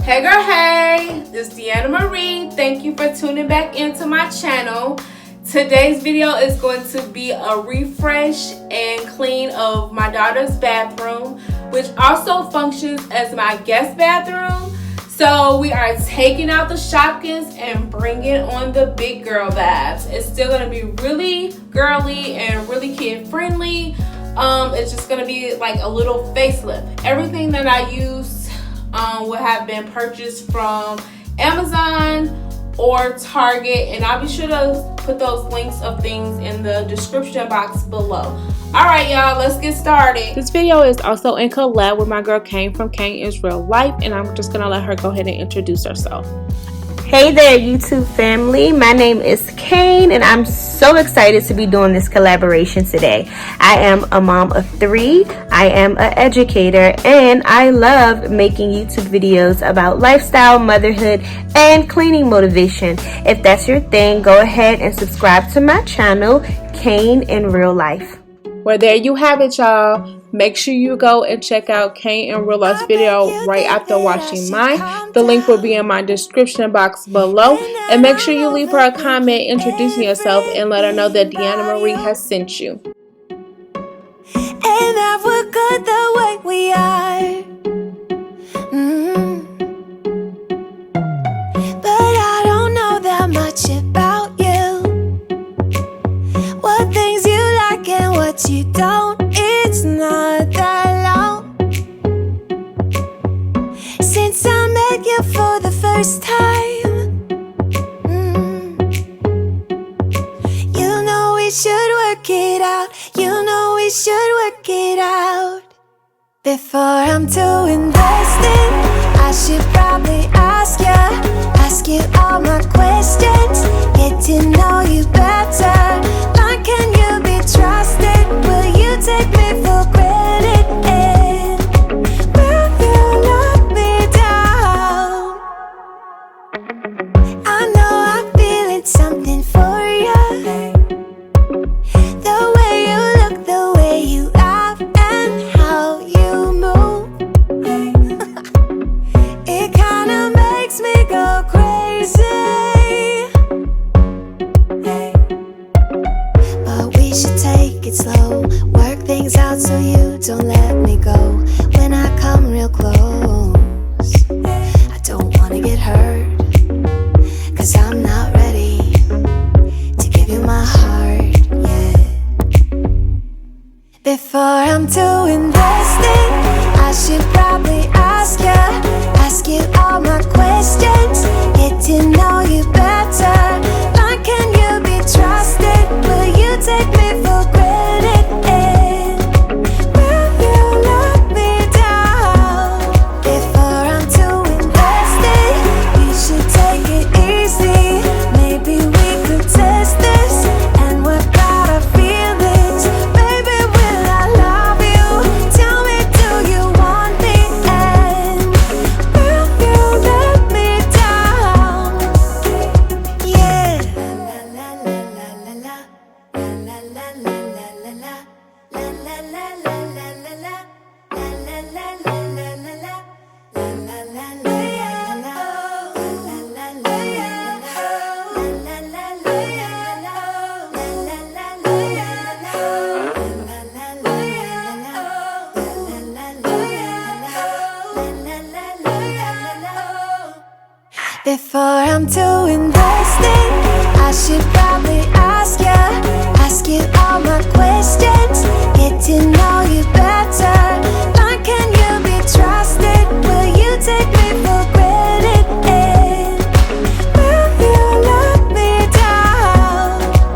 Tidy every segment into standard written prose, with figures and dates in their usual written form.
Hey girl, hey, this is Deanna Marie. Thank you for tuning back into my channel. Today's video is going to be a refresh and clean of my daughter's bathroom, which also functions as my guest bathroom. So we are taking out the Shopkins and bringing on the big girl vibes. It's still going to be really girly and really kid friendly. It's just going to be like a little facelift. Everything that I use will have been purchased from Amazon or Target, and I'll be sure to put those links of things in the description box below. Alright y'all, let's get started. This video is also in collab with my girl Cain from CainInRealLife, and I'm just gonna let her go ahead and introduce herself. Hey there YouTube family, my name is Cain and I'm so excited to be doing this collaboration today. I am a mom of 3, I am an educator, and I love making YouTube videos about lifestyle, motherhood, and cleaning motivation. If that's your thing, go ahead and subscribe to my channel, CainInRealLife. Well, there you have it y'all. Make sure you go and check out CainInRealLife's video right after watching mine. The link will be in my description box below. And make sure you leave her a comment introducing yourself and let her know that Deanna Marie has sent you. And that we're good the way we are. But I don't know that much about you. What things you like and what you don't. It's not that long since I met you for the first time. You know we should work it out. You know we should work it out. Before I'm too invested, I should probably ask you all my questions, get to know you better. Like, can you be trusted? Will you take me for granted? And will you let me down? I know I'm feeling something for you. The way you look, the way you laugh, and how you move. It kinda makes me go crazy. But we should take it slow, work things out so you don't let me go. When I come real close, I don't wanna get hurt, 'cause I'm not ready to give you my heart yet. Before I'm too invested, I should probably ask you all my questions, get to know you better. Like, can you be trusted? Will you take me for granted? And will you let me down? Before I'm too invested, we should take it easy. Maybe we could test this and work out our feelings. Baby, will I love you? Tell me, do you want me? And will you let me down? Yeah. La la la la la la la la la la la la la la la la la Before I'm too invested, I should probably ask you all my questions, get to know you better. Like, can you be trusted? Will you take me for granted? And will you let me down?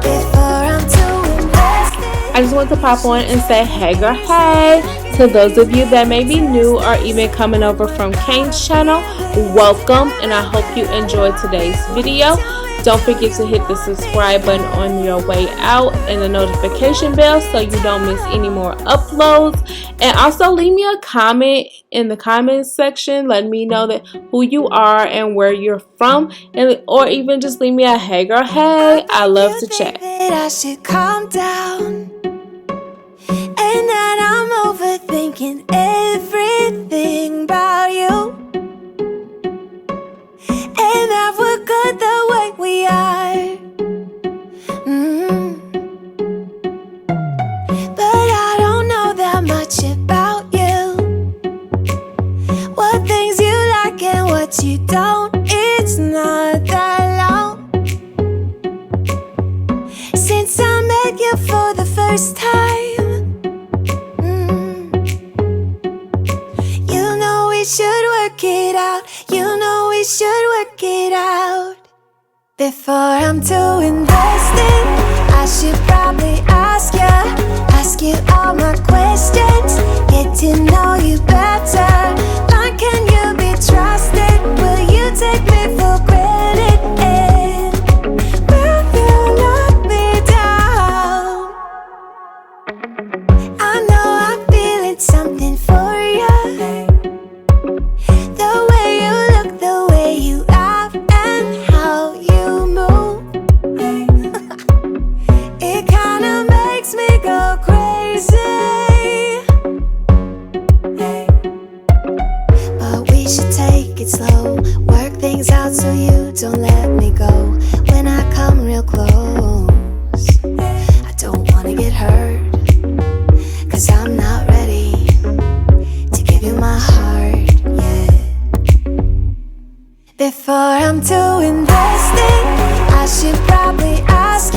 Before I'm too invested. I just want to pop on and say hey girl, hey. To those of you that may be new or even coming over from Cain's channel, welcome, and I hope you enjoyed today's video. Don't forget to hit the subscribe button on your way out and the notification bell so you don't miss any more uploads. And also leave me a comment in the comments section. Let me know that who you are and where you're from, and or even just leave me a hey girl, hey. I love to chat. I should calm down, and that I'm overthinking everything about you. You know we should work it out. Before I'm too invested, I should probably ask you all my questions, get to know you better. Like, can you be trusted? Will you take me for granted? And will you let me down? I know I'm feeling something for you. The way you look, the way you act, and how you move. It kinda makes me go crazy. But we should take it slow, work things out so you don't let me go. When I come real close, I don't wanna get hurt, 'cause I'm not ready to give you my heart yet. Before I'm too invested, I should probably ask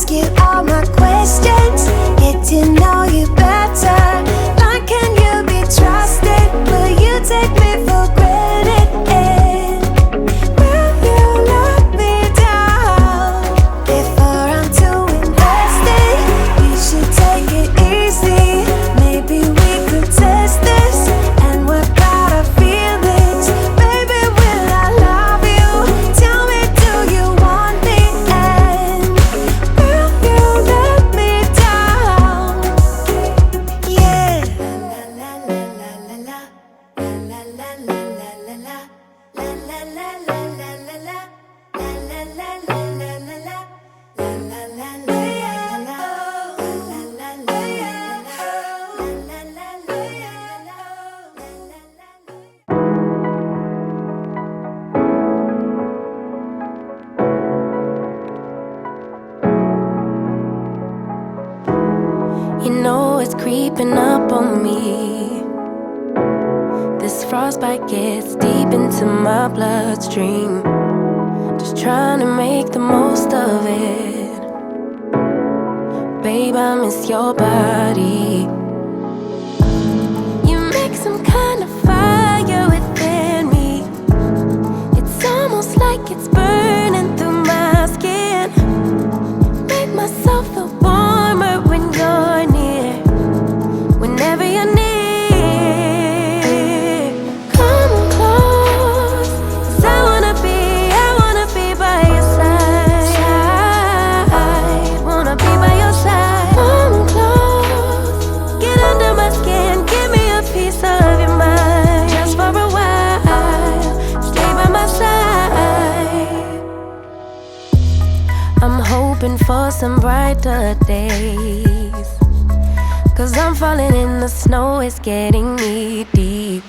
you all my questions, get to know you better. Like, can you be trusted? Will you take me for granted? And will you let me down? Before I'm too invested, you should take it easy. Maybe we could test this and work out our feelings. Baby, will I love you? Tell me, do you want me? And will you let me down? Yeah. La la la la la la la la la la la la la la la la la la la You know it's creeping up on me. This frostbite gets deep into my bloodstream. Just trying to make the most of it. Babe, I miss your body. You make some kind of fire within me. It's almost like it's burning through my skin. Make myself feel warmer when you're near. Whenever you're near, come close, 'cause I wanna be by your side. Wanna be by your side. Come close, get under my skin, give me a piece of your mind. Just for a while, stay by my side. I'm hoping for some brighter days, 'cause I'm falling in the snow, it's getting knee deep.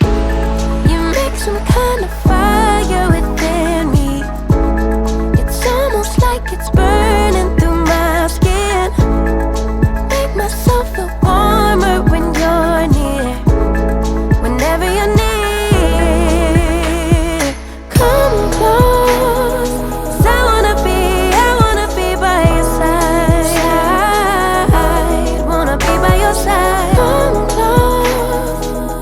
You make some kind of fire within me. It's almost like it's burning through my skin. Make myself feel warmer when you're near. Whenever you're near, come close, 'cause I wanna be by your side. Wanna be by your side. Come close,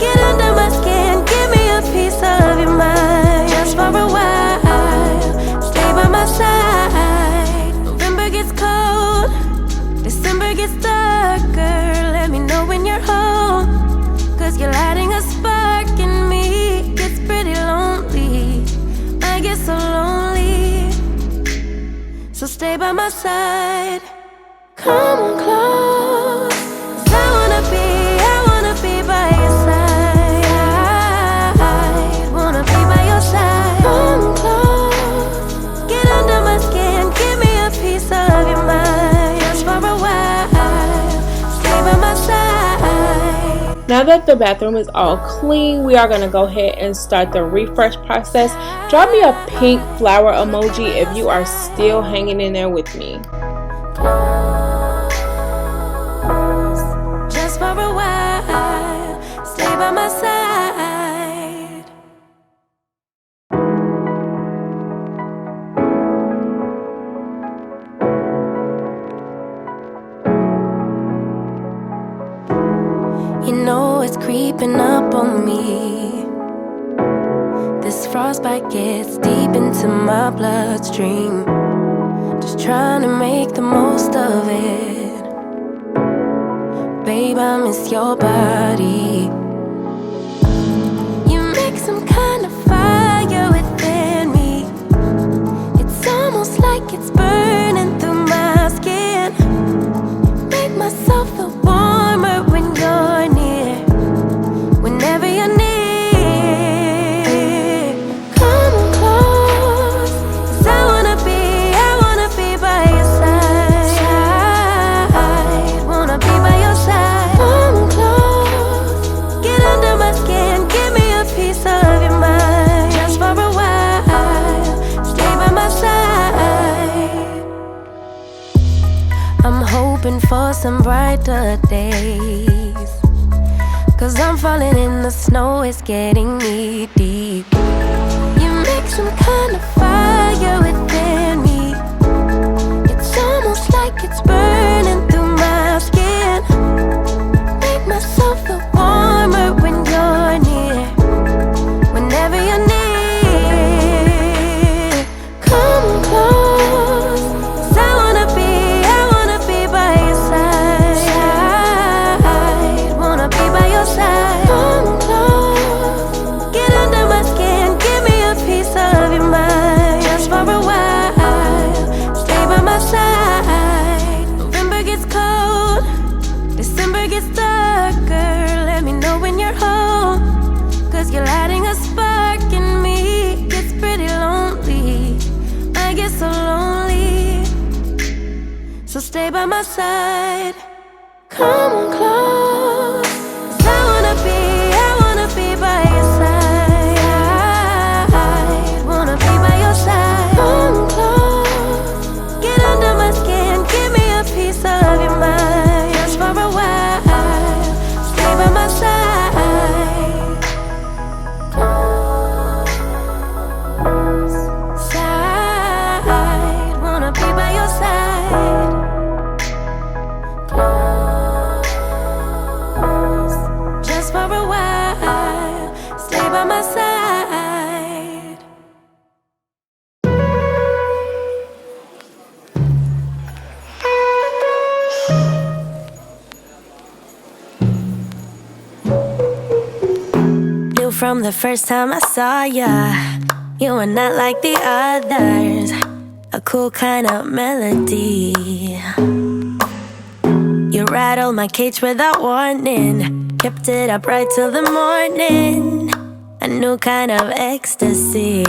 get under my skin, give me a piece of your mind. Just for a while, stay by my side. November gets cold, December gets darker. Let me know when you're home, 'cause you're lighting a spark in me. Gets pretty lonely, I get so lonely. So stay by my side. Come on close, 'cause I wanna be by your side. Wanna be by your side. Come close, get under my skin, give me a piece of your mind. Just for a while, stay by my side. Now that the bathroom is all clean, we are going to go ahead and start the refresh process. Drop me a pink flower emoji if you are still hanging in there with me. Just for a while, stay by my side. You know it's creeping up on me. frostbite gets deep into my bloodstream. Just trying to make the most of it. Babe, I miss your body. You make some kind of fire within me. It's almost like it's burning through my skin. Make myself feel warmer when you're near. Whenever you're near, come close, 'cause I wanna be by your side. Wanna be by your side. Come close, get under my skin, give me a piece of your mind. Just for a while, stay by my side. I'm hoping for some brighter days, 'cause I'm falling in the snow, it's getting knee deep. You make some kind of fire within me. It's almost like it's burning through my skin. Make myself feel warmer when you're near. Whenever you're near, come close, 'cause I wanna be by your side. Wanna be by your side. Come close, get under my skin, give me a piece of your mind. Just for a while, stay by my side. November gets cold, December gets darker. Let me know when you're home, 'cause you're lighting a spark in me. Gets pretty lonely, I get so lonely. So stay by my side. Come close, 'cause I wanna be by your side. Wanna be by your side. Come close, get under my skin, give me a piece of your mind. Just for a while, stay by my side. Close, side, wanna be by your side. Close, just for a while, stay by my side. Knew from the first time I saw ya, you were not like the others. A cool kind of melody. You rattled my cage without warning, kept it up right till the morning. A new kind of ecstasy.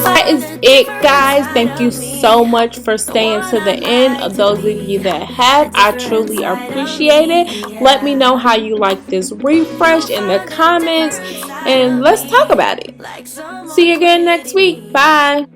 That is it, guys. Thank you so much for staying to the end. Those of you that have, I truly appreciate it. Let me know how you like this refresh in the comments, and let's talk about it. See you again next week. Bye.